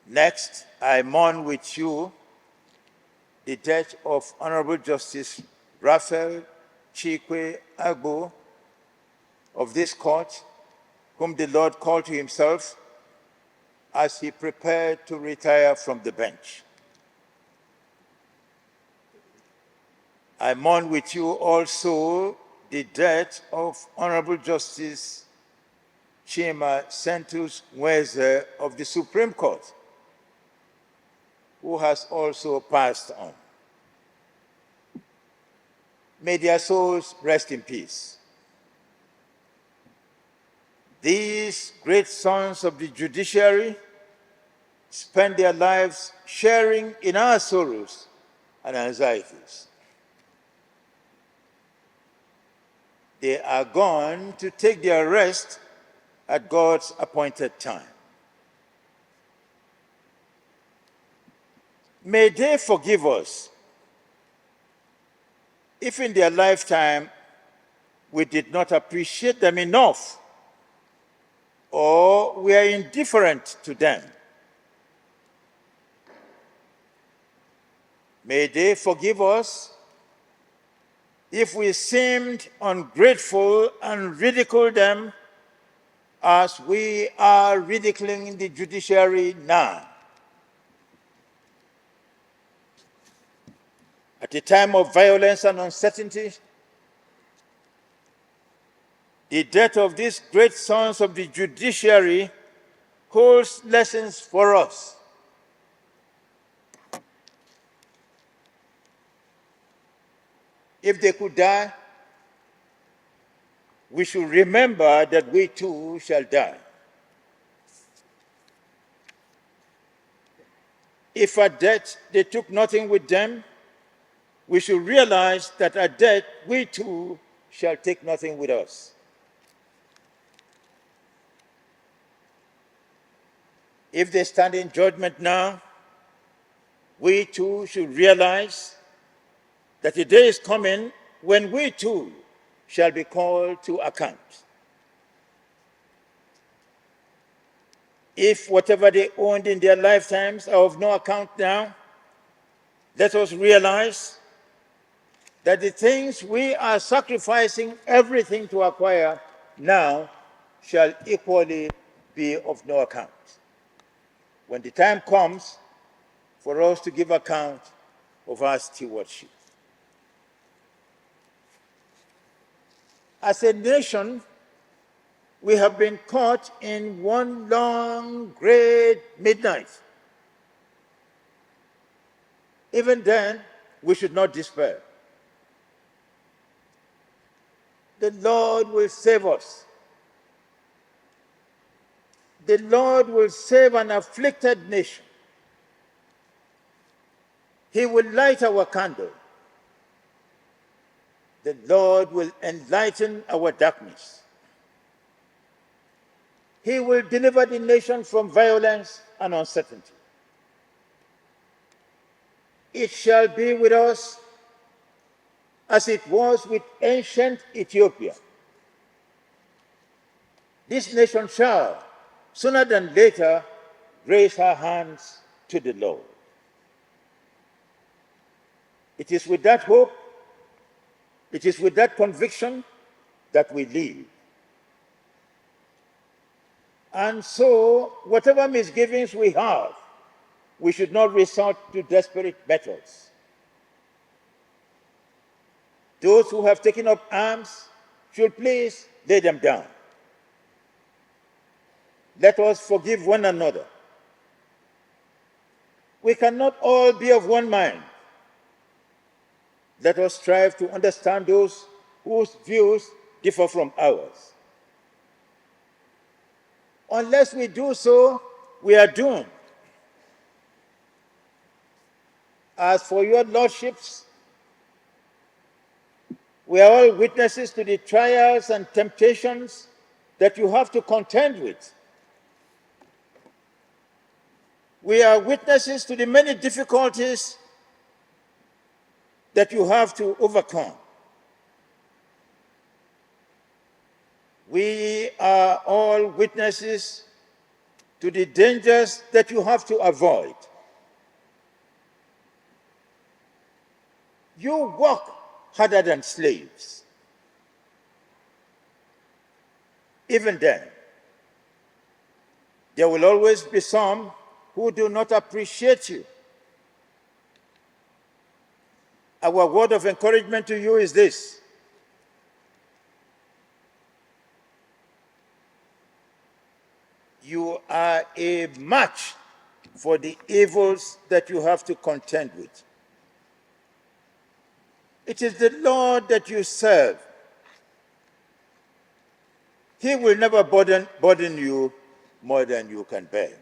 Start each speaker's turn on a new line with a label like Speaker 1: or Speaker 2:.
Speaker 1: Next, I mourn with you the death of Honorable Justice Raphael Chikwe Agbo of this court, whom the Lord called to himself as he prepared to retire from the bench. I mourn with you also the death of Honorable Justice Chima Sentus Nweze of the Supreme Court, who has also passed on. May their souls rest in peace. These great sons of the judiciary spent their lives sharing in our sorrows and anxieties. They are gone to take their rest at God's appointed time. May they forgive us if in their lifetime we did not appreciate them enough or we are indifferent to them. May they forgive us if we seemed ungrateful and ridiculed them as we are ridiculing the judiciary now. At a time of violence and uncertainty, the death of these great sons of the judiciary holds lessons for us. If they could die, we should remember that we too shall die. If at death they took nothing with them, we should realize that at death we too shall take nothing with us. If they stand in judgment now, we too should realize that a day is coming when we too shall be called to account. If whatever they owned in their lifetimes are of no account now, let us realize that the things we are sacrificing everything to acquire now shall equally be of no account when the time comes for us to give account of our stewardship. As a nation, we have been caught in one long, great midnight. Even then, we should not despair. The Lord will save us. The Lord will save an afflicted nation. He will light our candle. The Lord will enlighten our darkness. He will deliver the nation from violence and uncertainty. It shall be with us as it was with ancient Ethiopia. This nation shall, sooner than later, raise her hands to the Lord. It is with that hope, it is with that conviction that we live. And so, whatever misgivings we have, we should not resort to desperate battles. Those who have taken up arms should please lay them down. Let us forgive one another. We cannot all be of one mind. Let us strive to understand those whose views differ from ours. Unless we do so, we are doomed. As for your lordships, we are all witnesses to the trials and temptations that you have to contend with. We are witnesses to the many difficulties that you have to overcome. We are all witnesses to the dangers that you have to avoid. You work harder than slaves. Even then, there will always be some who do not appreciate you. Our word of encouragement to you is this: you are a match for the evils that you have to contend with. It is the Lord that you serve. He will never burden you more than you can bear.